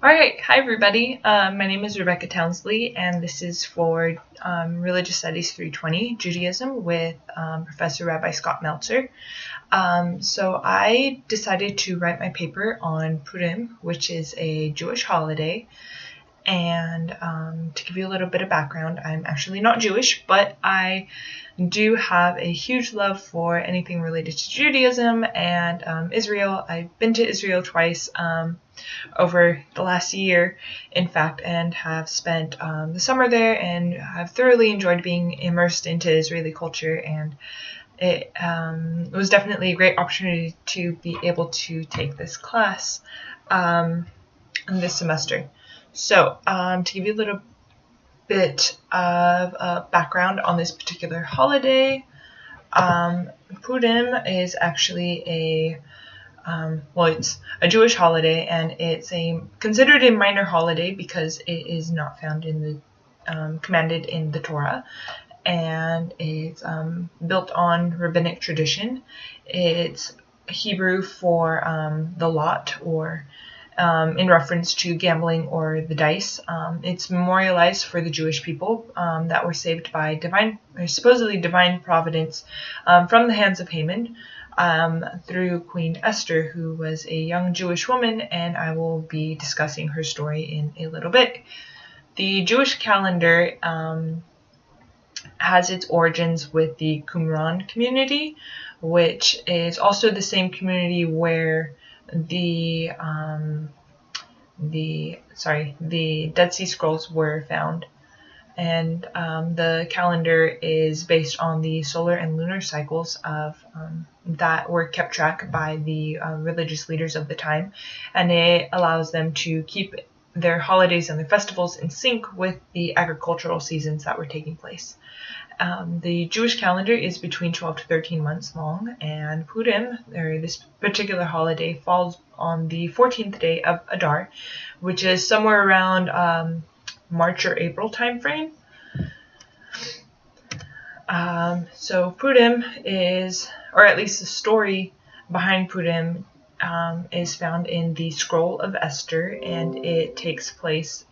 Alright, hi everybody. My name is Rebecca Townsley, and this is for Religious Studies 320, Judaism, with Professor Rabbi Scott Meltzer. So I decided to write my paper on Purim, which is a Jewish holiday. And to give you a little bit of background, I'm actually not Jewish, but I do have a huge love for anything related to Judaism and Israel. I've been to Israel twice over the last year, in fact, and have spent the summer there and have thoroughly enjoyed being immersed into Israeli culture. And it was definitely a great opportunity to be able to take this class this semester. So, to give you a little bit of background on this particular holiday, Purim is actually it's a Jewish holiday, and it's considered a minor holiday because it is not found in the commanded in the Torah, and it's built on rabbinic tradition. It's Hebrew for the lot, or in reference to gambling or the dice. It's memorialized for the Jewish people that were saved by supposedly divine providence from the hands of Haman through Queen Esther, who was a young Jewish woman, and I will be discussing her story in a little bit. The Jewish calendar has its origins with the Qumran community, which is also the same community where the Dead Sea Scrolls were found. And the calendar is based on the solar and lunar cycles of that were kept track by the religious leaders of the time, and it allows them to keep their holidays and their festivals in sync with the agricultural seasons that were taking place. The Jewish calendar is between 12 to 13 months long, and Purim, or this particular holiday, falls on the 14th day of Adar, which is somewhere around March or April timeframe. So Purim is, or at least the story behind Purim, is found in the Scroll of Esther, and it takes place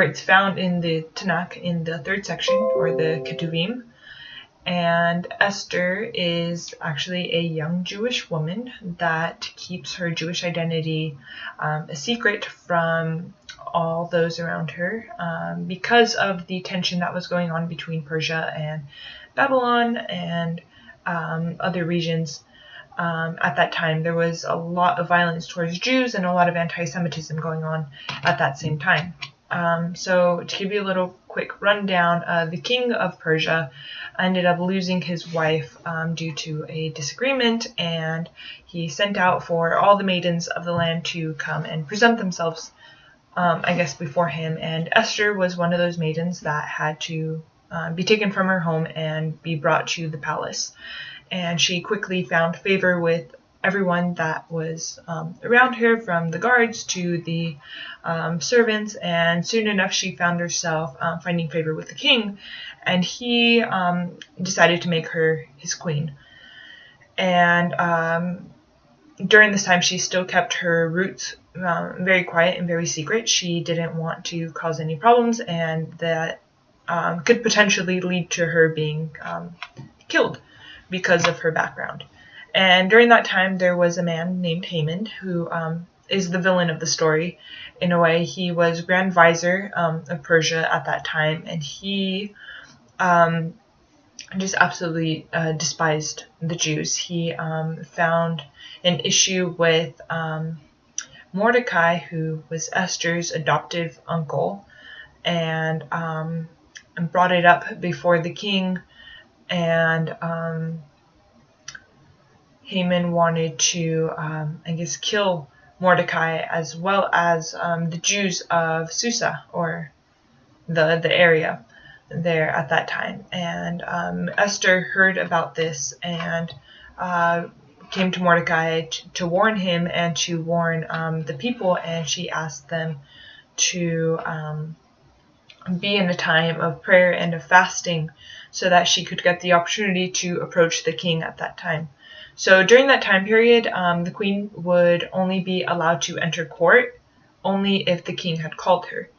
it's found in the Tanakh in the third section, or the Ketuvim. And Esther is actually a young Jewish woman that keeps her Jewish identity a secret from all those around her because of the tension that was going on between Persia and Babylon and other regions. At that time, there was a lot of violence towards Jews and a lot of anti-Semitism going on at that same time. So to give you a little quick rundown, the king of Persia ended up losing his wife due to a disagreement, and he sent out for all the maidens of the land to come and present themselves, before him. And Esther was one of those maidens that had to be taken from her home and be brought to the palace. And she quickly found favor with everyone that was around her, from the guards to the servants, and soon enough she found herself finding favor with the king, and he decided to make her his queen. And during this time, she still kept her roots very quiet and very secret. She didn't want to cause any problems, and that could potentially lead to her being killed because of her background. And during that time, there was a man named Haman, who is the villain of the story. In a way, he was Grand Vizier of Persia at that time, and he just absolutely despised the Jews. He found an issue with Mordecai, who was Esther's adoptive uncle, and brought it up before the king. And Haman wanted to, kill Mordecai, as well as the Jews of Susa, or the area there at that time. And Esther heard about this and came to Mordecai to warn him and to warn the people, and she asked them to be in a time of prayer and of fasting so that she could get the opportunity to approach the king at that time. So during that time period, the queen would only be allowed to enter court only if the king had called her.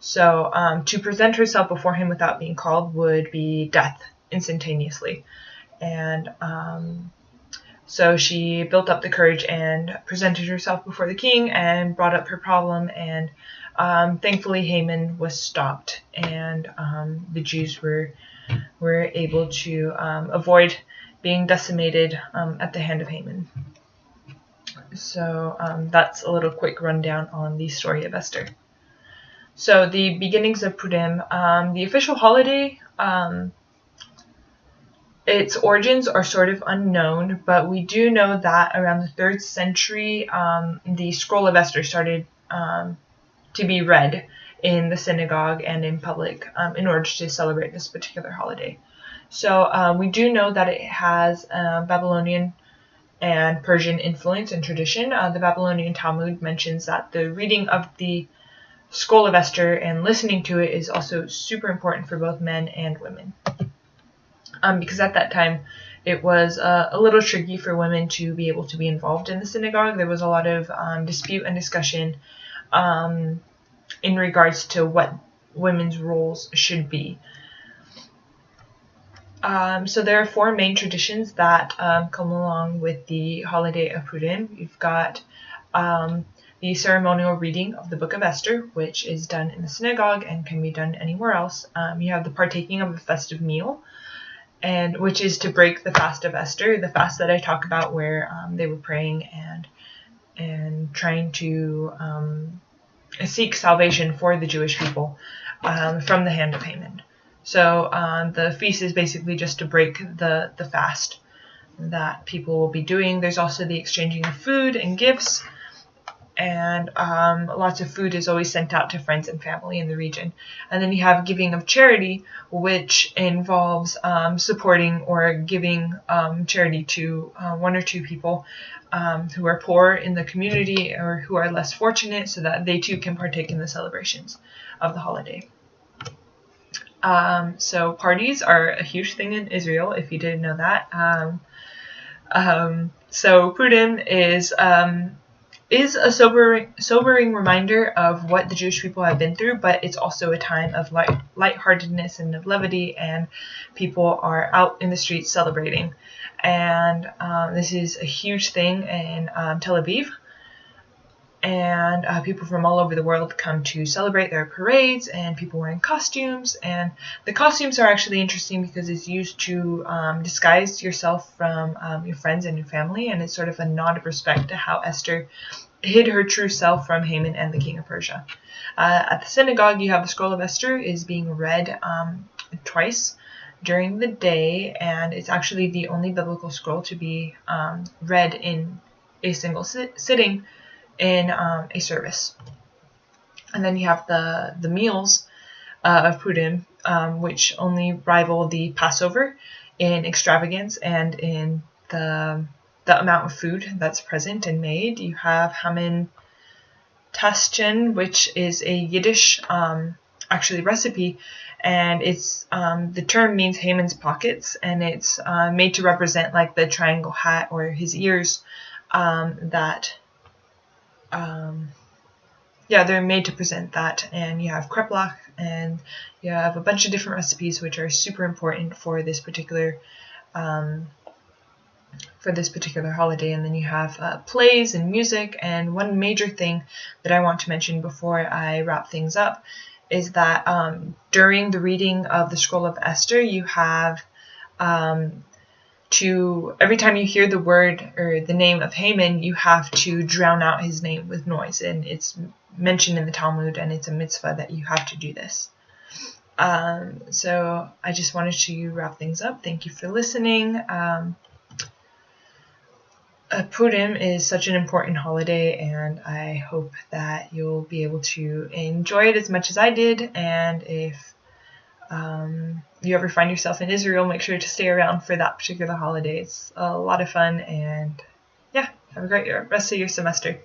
So to present herself before him without being called would be death instantaneously. And so she built up the courage and presented herself before the king and brought up her problem. And thankfully, Haman was stopped, and the Jews were able to avoid being decimated at the hand of Haman. So that's a little quick rundown on the story of Esther. So the beginnings of Purim, the official holiday, its origins are sort of unknown, but we do know that around the 3rd century, the scroll of Esther started to be read in the synagogue and in public in order to celebrate this particular holiday. So we do know that it has Babylonian and Persian influence and tradition. The Babylonian Talmud mentions that the reading of the scroll of Esther and listening to it is also super important for both men and women. Because at that time, it was a little tricky for women to be able to be involved in the synagogue. There was a lot of dispute and discussion in regards to what women's roles should be. So there are 4 main traditions that come along with the holiday of Purim. You've got the ceremonial reading of the Book of Esther, which is done in the synagogue and can be done anywhere else. You have the partaking of a festive meal, and which is to break the fast of Esther, the fast that I talk about where they were praying and trying to seek salvation for the Jewish people from the hand of Haman. So the feast is basically just to break the fast that people will be doing. There's also the exchanging of food and gifts, and lots of food is always sent out to friends and family in the region. And then you have giving of charity, which involves supporting or giving charity to 1 or 2 people who are poor in the community or who are less fortunate, so that they too can partake in the celebrations of the holiday. So parties are a huge thing in Israel, if you didn't know that. So Purim is a sobering reminder of what the Jewish people have been through, but it's also a time of lightheartedness and of levity, and people are out in the streets celebrating. And this is a huge thing in Tel Aviv. And people from all over the world come to celebrate. There are parades and people wearing costumes. And the costumes are actually interesting because it's used to disguise yourself from your friends and your family. And it's sort of a nod of respect to how Esther hid her true self from Haman and the king of Persia. At the synagogue, you have the scroll of Esther is being read twice during the day. And it's actually the only biblical scroll to be read in a single sitting in a service. And then you have the meals of Purim, which only rival the Passover in extravagance and in the amount of food that's present and made. You have Haman Taschen, which is a Yiddish actually recipe, and it's the term means Haman's pockets, and it's made to represent like the triangle hat or his ears they're made to present that. And you have kreplach, and you have a bunch of different recipes which are super important for this particular holiday. And then you have plays and music. And one major thing that I want to mention before I wrap things up is that during the reading of the scroll of Esther, you have every time you hear the word or the name of Haman, you have to drown out his name with noise. And it's mentioned in the Talmud, and it's a mitzvah that you have to do this. So I just wanted to wrap things up. Thank you for listening. Purim is such an important holiday, and I hope that you'll be able to enjoy it as much as I did. And if you ever find yourself in Israel, make sure to stay around for that particular holiday. It's a lot of fun, and have a great rest of your semester.